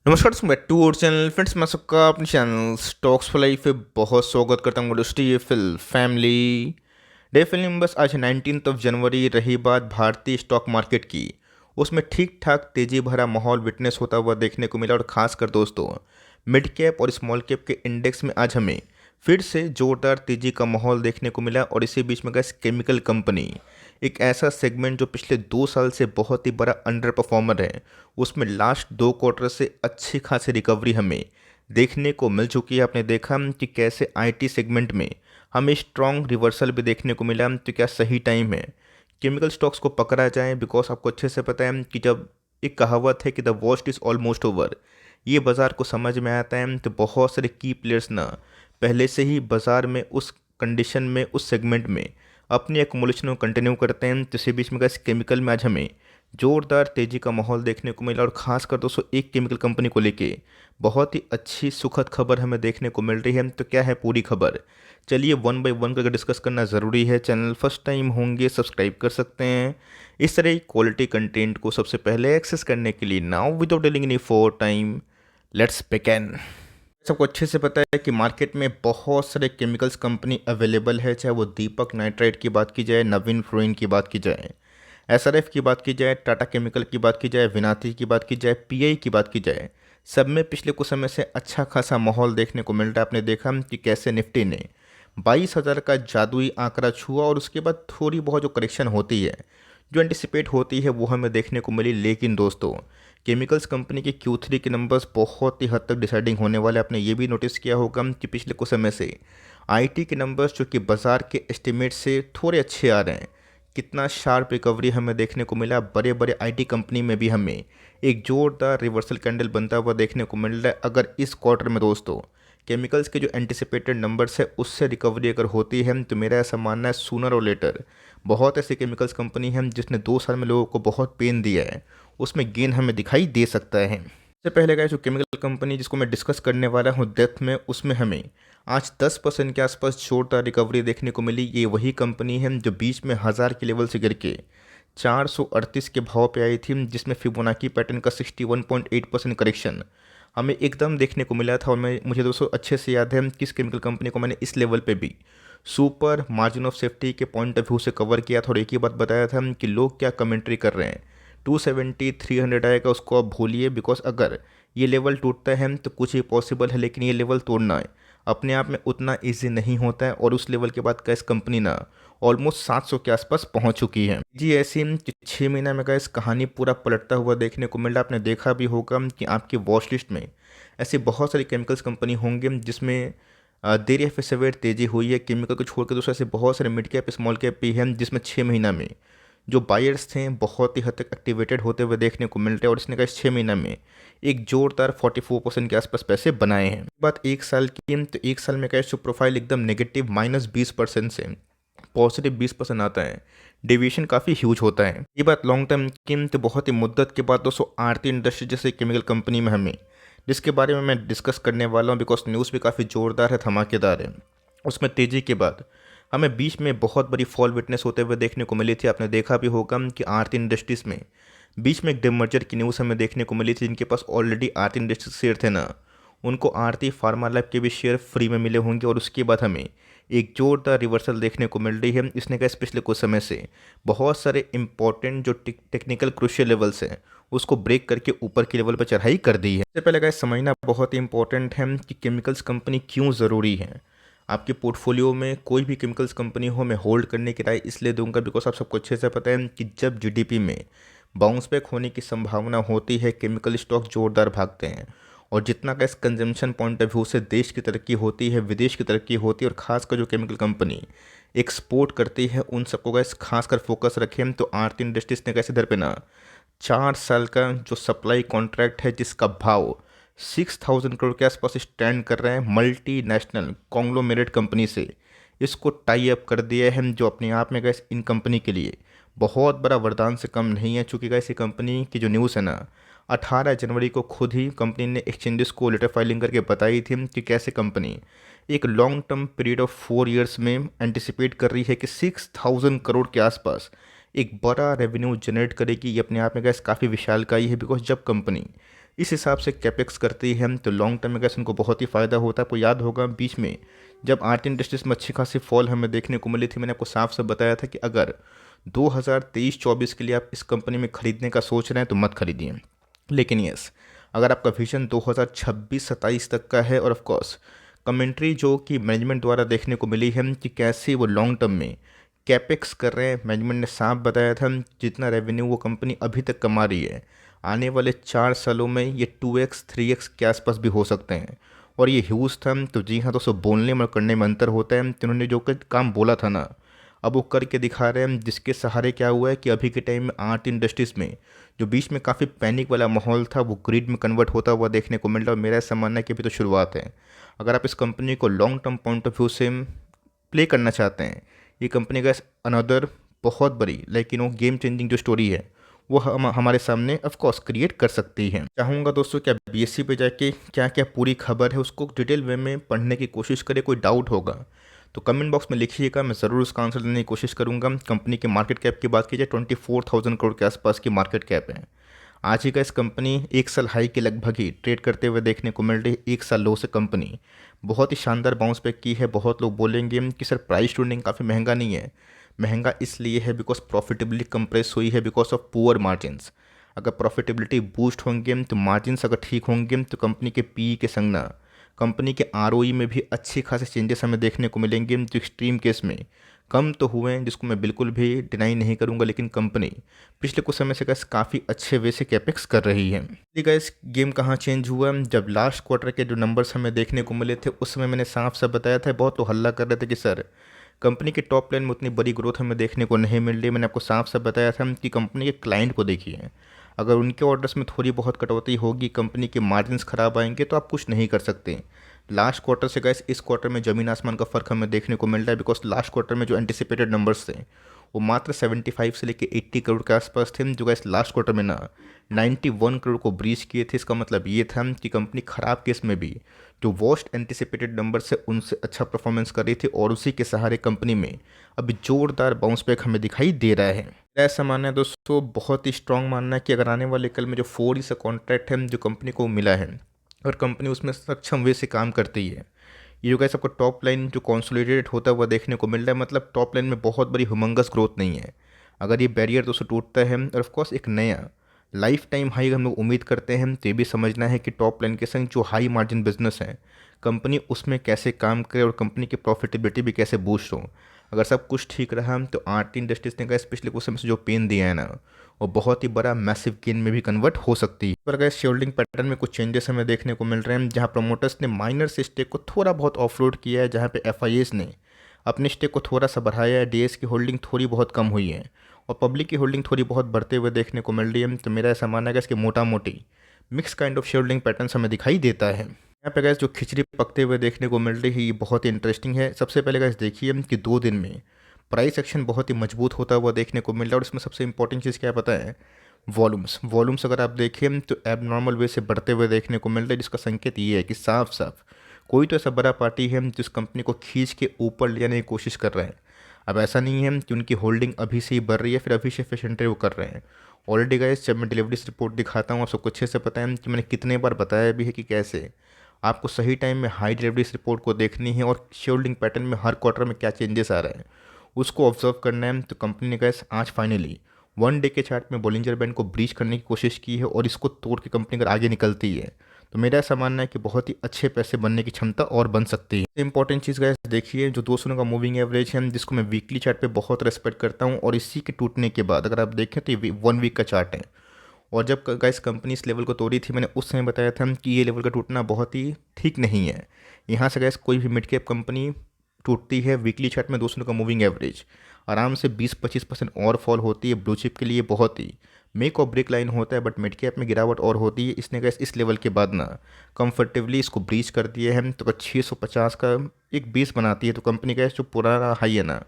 नमस्कार दोस्तों, back to और चैनल फ्रेंड्स। मैं सबका अपने चैनल स्टॉक्स फॉर लाइफ पे बहुत स्वागत करता हूँ। दोस्तों, फिल फैमिली डे फिल्म बस आज 19 जनवरी रही बात भारतीय स्टॉक मार्केट की, उसमें ठीक ठाक तेजी भरा माहौल विटनेस होता हुआ देखने को मिला। और खासकर दोस्तों मिड कैप और स्मॉल कैप के इंडेक्स में आज हमें फिर से जोरदार तेजी का माहौल देखने को मिला। और इसी बीच में गैस केमिकल कंपनी, एक ऐसा सेगमेंट जो पिछले 2 साल से बहुत ही बड़ा अंडर परफॉर्मर है, उसमें लास्ट 2 क्वार्टर से अच्छी खासी रिकवरी हमें देखने को मिल चुकी है। आपने देखा कि कैसे आईटी सेगमेंट में हमें स्ट्रॉन्ग रिवर्सल भी देखने को मिला। तो क्या सही टाइम है केमिकल स्टॉक्स को पकड़ा जाए? बिकॉज आपको अच्छे से पता है कि जब एक कहावत है कि the worst is almost over, ये बाज़ार को समझ में आता है तो बहुत सारे की प्लेयर्स ना पहले से ही बाज़ार में उस कंडीशन में उस सेगमेंट में अपनी एकुमुलेशन को कंटिन्यू करते हैं। तो इसी बीच में गैस केमिकल में आज हमें जोरदार तेजी का माहौल देखने को मिला। और खासकर दोस्तों एक केमिकल कंपनी को लेके बहुत ही अच्छी सुखद खबर हमें देखने को मिल रही है। तो क्या है पूरी खबर, चलिए वन बाय वन करके डिस्कस करना ज़रूरी है। चैनल फर्स्ट टाइम होंगे सब्सक्राइब कर सकते हैं इस तरह क्वालिटी कंटेंट को सबसे पहले एक्सेस करने के लिए। Now without dealing any four time, let's begin. सबको अच्छे से पता है कि मार्केट में बहुत सारे केमिकल्स कंपनी अवेलेबल है, चाहे वो दीपक नाइट्राइट की बात की जाए, नवीन फ्लोरिन की बात की जाए, एसआरएफ की बात की जाए, टाटा केमिकल की बात की जाए, विनाती की बात की जाए, पीआई की बात की जाए। सब में पिछले कुछ समय से अच्छा खासा माहौल देखने को मिल रहा है। आपने देखा कि कैसे निफ्टी ने 22,000 का जादुई आंकड़ा छुआ और उसके बाद थोड़ी बहुत जो करेक्शन होती है, जो एंटिसिपेट होती है, वो हमें देखने को मिली। लेकिन दोस्तों केमिकल्स कंपनी के Q3 के नंबर्स बहुत ही हद तक डिसाइडिंग होने वाले। आपने ये भी नोटिस किया होगा कि पिछले कुछ समय से आईटी के नंबर्स जो कि बाजार के एस्टिमेट से थोड़े अच्छे आ रहे हैं, कितना शार्प रिकवरी हमें देखने को मिला। बड़े बड़े आईटी कंपनी में भी हमें एक जोरदार रिवर्सल कैंडल बनता हुआ देखने को मिल रहा है। अगर इस क्वार्टर में दोस्तों केमिकल्स के जो एंटिसिपेटेड नंबर्स है उससे रिकवरी अगर होती है तो मेरा ऐसा मानना है सूनर और लेटर बहुत ऐसी केमिकल्स कंपनी है जिसने 2 साल में लोगों को बहुत पेन दिया है, उसमें गेन हमें दिखाई दे सकता है। सबसे पहले गए जो केमिकल कंपनी जिसको मैं डिस्कस करने वाला हूँ डेप्थ में, उसमें हमें आज 10% के आसपास जोरदार रिकवरी देखने को मिली। ये वही कंपनी है जो बीच में 1000 के लेवल से गिर के 438 के भाव पे आई थी, जिसमें फिबोनाची पैटर्न का 61.8% करेक्शन हमें एकदम देखने को मिला था। और मुझे दोस्तों अच्छे से याद है किस केमिकल कंपनी को मैंने इस लेवल पे भी सुपर मार्जिन ऑफ सेफ्टी के पॉइंट ऑफ व्यू से कवर किया था। और एक ही बात बताया था कि लोग क्या कमेंट्री कर रहे हैं, 270 300 आएगा उसको आप भूलिए। बिकॉज अगर ये लेवल टूटता है तो कुछ ही पॉसिबल है, लेकिन ये लेवल तोड़ना है अपने आप में उतना इजी नहीं होता है। और उस लेवल के बाद कैस कंपनी ना ऑलमोस्ट 700 के आसपास पहुंच चुकी है जी। ऐसी 6 महीना में कैस कहानी पूरा पलटता हुआ देखने को मिल रहा है। आपने देखा भी होगा कि आपकी वॉच लिस्ट में ऐसी बहुत सारी केमिकल्स कंपनी होंगे जिसमें देर या फिर सवेर तेजी हुई है। केमिकल को छोड़ के दूसरे ऐसे बहुत सारे मिड कैप स्मॉल कैप भी हैं जिसमें 6 महीना में जो बायर्स थे बहुत ही हद तक एक्टिवेटेड होते हुए देखने को मिल रहे हैं। और इसने कहा इस 6 महीना में एक जोरदार 44% के आसपास पैसे बनाए हैं। बात 1 साल की, तो 1 साल में कैश प्रोफाइल एकदम नेगेटिव -20% से पॉजिटिव 20% आता है। डेविएशन काफ़ी ह्यूज होता है। ये बात लॉन्ग टर्म की, तो बहुत ही मुद्दत के बाद दोस्तों आरती इंडस्ट्री जैसे केमिकल कंपनी में हमें, जिसके बारे में मैं डिस्कस करने वाला हूँ बिकॉज न्यूज़ भी काफ़ी ज़ोरदार है, धमाकेदार है, उसमें तेज़ी के बाद हमें बीच में बहुत बड़ी फॉल विटनेस होते हुए देखने को मिली थी। आपने देखा भी होगा कि आरती इंडस्ट्रीज़ में बीच में एक डिमर्जर की न्यूज़ हमें देखने को मिली थी। जिनके पास ऑलरेडी आरती इंडस्ट्रीज शेयर थे ना, उनको आरती फार्मा लैब के भी शेयर फ्री में मिले होंगे। और उसके बाद हमें एक जोरदार रिवर्सल देखने को मिल रही है। इसने कहा पिछले कुछ समय से बहुत सारे इंपॉर्टेंट जो टेक्निकल क्रूशियल लेवल्स हैं उसको ब्रेक करके ऊपर के लेवल पर चढ़ाई कर दी है। इससे पहले गाइस समझना बहुत ही इंपॉर्टेंट है कि केमिकल्स कंपनी क्यों ज़रूरी है। आपके पोर्टफोलियो में कोई भी केमिकल्स कंपनी हो, मैं होल्ड करने की राय इसलिए दूंगा बिकॉज आप सबको अच्छे से पता है कि जब जीडीपी में बाउंस बैक होने की संभावना होती है, केमिकल स्टॉक जोरदार भागते हैं। और जितना का इस कंजम्पशन पॉइंट ऑफ व्यू से देश की तरक्की होती है, विदेश की तरक्की होती है, और खासकर जो केमिकल कंपनी एक्सपोर्ट करती है उन सबको गैस खासकर फोकस रखें। तो आरती इंडस्ट्रीज ने कैसे इधर पे ना 4 साल का जो सप्लाई कॉन्ट्रैक्ट है जिसका भाव 6,000 करोड़ के आसपास स्टैंड कर रहे हैं मल्टी नेशनल कॉन्ग्लोमेरेट कंपनी से, इसको टाई अप कर दिया है, जो अपने आप में गैस इन कंपनी के लिए बहुत बड़ा वरदान से कम नहीं है। चूँकि गैस ये कंपनी की जो न्यूज़ है ना 18 जनवरी को खुद ही कंपनी ने एक्सचेंजेस को लेटर फाइलिंग करके बताई थी कि कैसे कंपनी एक long term period of 4 years में एंटिसिपेट कर रही है कि 6,000 करोड़ के आसपास एक बड़ा रेवेन्यू जनरेट करेगी। ये अपने आप में गैस काफ़ी विशालकाई है बिकॉज जब कंपनी इस हिसाब से कैपेक्स करती है तो लॉन्ग टर्म में गैस उनको बहुत ही फ़ायदा होता है। आपको याद होगा बीच में जब आर्ट इंडस्ट्रीज में अच्छी खासी फॉल हमें देखने को मिली थी, मैंने आपको साफ साफ बताया था कि अगर 2023-24 के लिए आप इस कंपनी में खरीदने का सोच रहे हैं तो मत खरीदिए। लेकिन यस, अगर आपका विजन 2026-27 तक का है और ऑफ कोर्स कमेंट्री जो कि मैनेजमेंट द्वारा देखने को मिली है कि कैसे वो लॉन्ग टर्म में कैपेक्स कर रहे हैं, मैनेजमेंट ने साफ बताया था जितना रेवेन्यू वो कंपनी अभी तक कमा रही है आने वाले 4 सालों में ये 2x 3x के आसपास भी हो सकते हैं। और ये ह्यूज था। तो जी हाँ दोस्तों, बोलने में और करने में अंतर होता है। तो उन्होंने जो काम बोला था ना, अब वो करके दिखा रहे हैं, जिसके सहारे क्या हुआ है कि अभी के टाइम में आर्ट इंडस्ट्रीज़ में जो बीच में काफ़ी पैनिक वाला माहौल था वो ग्रीड में कन्वर्ट होता हुआ देखने को मिल रहा है। और मेरा ऐसा मानना है कि अभी तो शुरुआत है। अगर आप इस कंपनी को long term point of view से प्ले करना चाहते हैं, ये कंपनी का अनदर बहुत बड़ी गेम चेंजिंग जो स्टोरी है वो हमारे सामने ऑफ कोर्स क्रिएट कर सकती है। चाहूँगा दोस्तों कि आप बीएससी पे जाके क्या क्या पूरी खबर है उसको डिटेल वे में पढ़ने की कोशिश करें। कोई डाउट होगा तो कमेंट बॉक्स में लिखिएगा, मैं ज़रूर उसका आंसर देने की कोशिश करूँगा। कंपनी के मार्केट कैप की बात की जाए 24,000 करोड़ के आसपास की मार्केट कैप है। आज ही का इस कंपनी 1 साल हाई के लगभग ही ट्रेड करते हुए देखने को मिल रही है। 1 साल लो से कंपनी बहुत ही शानदार बाउंस बैक की है। बहुत लोग बोलेंगे कि सर प्राइस टू अर्निंग काफ़ी महंगा नहीं है। महंगा इसलिए है बिकॉज प्रॉफिटेबिलिटी कंप्रेस हुई है बिकॉज ऑफ पुअर मार्जिन्स। अगर प्रॉफिटेबिलिटी बूस्ट होंगे तो मार्जिन्स अगर ठीक होंगे तो कंपनी के पी के संग ना कंपनी के आरओई में भी अच्छे खासे चेंजेस हमें देखने को मिलेंगे। जो एक्सट्रीम केस में कम तो हुए हैं, जिसको मैं बिल्कुल भी डिनाई नहीं करूंगा, लेकिन कंपनी पिछले कुछ समय से गैस काफ़ी अच्छे वे से कैपेक्स कर रही है। गैस गेम कहाँ चेंज हुआ, जब लास्ट क्वार्टर के जो नंबर्स हमें देखने को मिले थे उस समय मैंने साफ साफ बताया था, बहुत लोग हल्ला कर रहे थे कि सर कंपनी के टॉप लाइन में उतनी बड़ी ग्रोथ हमें देखने को नहीं मिल रही। मैंने आपको साफ साफ बताया था कि कंपनी के क्लाइंट को देखिए, अगर उनके ऑर्डर्स में थोड़ी बहुत कटौती होगी, कंपनी के मार्जिन्स खराब आएंगे तो आप कुछ नहीं कर सकते। लास्ट क्वार्टर से गैस इस क्वार्टर में ज़मीन आसमान का फ़र्क हमें देखने को मिल रहा है बिकॉज लास्ट क्वार्टर में जो एंटिसिपेटेड नंबर्स थे वो मात्र 75 से लेकर 80 करोड़ के आसपास थे, जो गैस लास्ट क्वार्टर में ना 91 करोड़ को ब्रीच किए थे। इसका मतलब ये था कि कंपनी ख़राब केस में भी जो वर्स्ट एंटिसिपेटेड नंबर से उनसे अच्छा परफॉर्मेंस कर रही थी और उसी के सहारे कंपनी में अभी जोरदार बाउंस बैक हमें दिखाई दे रहा है। ऐसा मानना है दोस्तों, बहुत ही स्ट्रांग मानना है कि अगर आने वाले कल में जो 4 ईयर कॉन्ट्रैक्ट है जो कंपनी को मिला है और कंपनी उसमें सक्षम वे से काम करती है, ये जो गैस आपको टॉप लाइन जो कंसोलिडेटेड होता है वह देखने को मिल रहा है। मतलब टॉप लाइन में बहुत बड़ी ह्यूमंगस ग्रोथ नहीं है। अगर ये बैरियर दोस्तों टूटता है और ऑफकोर्स एक नया लाइफ टाइम हाई हम लोग उम्मीद करते हैं, तो ये भी समझना है कि टॉप लाइन के संग जो हाई मार्जिन बिजनेस है कंपनी उसमें कैसे काम करे और कंपनी की प्रॉफिटेबिलिटी भी कैसे बूस्ट हो। अगर सब कुछ ठीक रहा तो आर्ट इंडस्ट्रीज ने गैस पिछले कुछ समय से जो पेन दिया है ना, वो बहुत ही बड़ा मैसिव गेन में भी कन्वर्ट हो सकती है। पर गैस शेयरहोल्डिंग पैटर्न में कुछ चेंजेस हमें देखने को मिल रहे हैं, जहां प्रमोटर्स ने माइनर से स्टेक को थोड़ा बहुत ऑफलोड किया है, जहां पे एफआईएस ने अपने स्टेक को थोड़ा सा बढ़ाया है। डीएस की होल्डिंग थोड़ी बहुत कम हुई है और पब्लिक की होल्डिंग थोड़ी बहुत बढ़ते हुए देखने को मिल रही है। तो मेरा ऐसा मानना है कि इसके मोटा मोटी mix kind of shareholding pattern हमें दिखाई देता है। यहाँ पे गैस जो खिचड़ी पकते हुए देखने को मिल रही है ये बहुत ही इंटरेस्टिंग है। सबसे पहले गैस देखिए कि 2 दिन में प्राइस एक्शन बहुत ही मजबूत होता हुआ देखने को मिल रहा है और इसमें सबसे इंपॉर्टेंट चीज़ क्या पता है, वॉल्यूम्स अगर आप देखें तो एबनॉर्मल वे से बढ़ते हुए देखने को मिल रहा है, जिसका संकेत ये है कि साफ साफ कोई तो ऐसा बड़ा पार्टी है जिस कंपनी को खींच के ऊपर ले जाने की कोशिश कर रहा है। अब ऐसा नहीं है कि उनकी होल्डिंग अभी से ही बढ़ रही है फिर अभी से एफिशिएंटली वो कर रहे हैं। ऑलरेडी गाइस जब मैं डिलीवरीज रिपोर्ट दिखाता हूँ आप सबको अच्छे से पता है कि मैंने कितने बार बताया भी है कि कैसे आपको सही टाइम में हाई डिलीवरीज रिपोर्ट को देखनी है और शेयरहोल्डिंग पैटर्न में हर क्वार्टर में क्या चेंजेस आ रहे हैं उसको ऑब्जर्व करना है। तो कंपनी ने गैस आज फाइनली 1 डे के चार्ट में बॉलिंजर बैंड को ब्रीच करने की कोशिश की है और इसको तोड़ के कंपनी अगर आगे निकलती है तो मेरा ऐसा मानना है कि बहुत ही अच्छे पैसे बनने की क्षमता और बन सकती है। इंपॉर्टेंट चीज़ गैस देखिए जो 200 का मूविंग एवरेज है जिसको मैं वीकली चार्ट पे बहुत रेस्पेक्ट करता हूँ और इसी के टूटने के बाद अगर आप देखें तो ये 1 वीक का चार्ट है। और जब गैस कंपनी इस लेवल को तोड़ी थी मैंने उस समय बताया था कि ये लेवल का टूटना बहुत ही ठीक नहीं है। यहाँ से गैस कोई भी मिड कैप कंपनी टूटती है वीकली चार्ट में 200 का मूविंग एवरेज आराम से 20-25% और फॉल होती है। ब्लू चिप के लिए बहुत ही मेक और ब्रेक लाइन होता है, बट मिड कैप में गिरावट और होती है। इसने गैस इस लेवल के बाद ना कंफर्टेबली इसको ब्रीच कर दिए हैं। तो अगर 650 का एक बेस बनाती है तो कंपनी गैस जो पुराना हाई है ना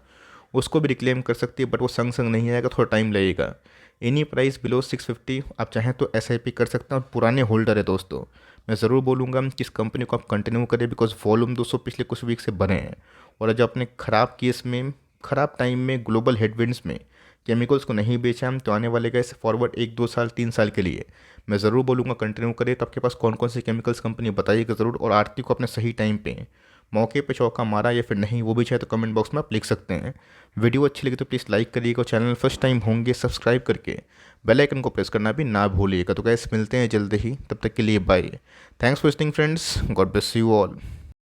उसको भी रिक्लेम कर सकती है, बट वो संग संग नहीं आएगा, थोड़ा टाइम लगेगा। एनी प्राइस बिलो 650 आप चाहें तो एसआईपी कर सकते हैं और पुराने होल्डर है दोस्तों मैं ज़रूर बोलूँगा कि इस कंपनी को आप कंटिन्यू करें बिकॉज वॉल्यूम 200 पिछले कुछ वीक से बढ़े हैं और जो अपने ख़राब केस में ख़राब टाइम में ग्लोबल हेडविंड्स में केमिकल्स को नहीं बेचा हम तो आने वाले गैस फॉरवर्ड 1-2 साल 3 साल के लिए मैं ज़रूर बोलूँगा कंटिन्यू करें। तो आपके पास कौन कौन सी केमिकल्स कंपनी बताइएगा ज़रूर, और आरती को अपने सही टाइम पे मौके पे चौका मारा या फिर नहीं, वो भी चाहे तो कमेंट बॉक्स में आप लिख सकते हैं। वीडियो अच्छी लगी तो प्लीज़ लाइक करिएगा, और चैनल फर्स्ट टाइम होंगे सब्सक्राइब करके बेल आइकन को प्रेस करना भी ना भूलिएगा। तो गैस मिलते हैं जल्द ही, तब तक के लिए bye. Thanks for listening friends, God bless you all.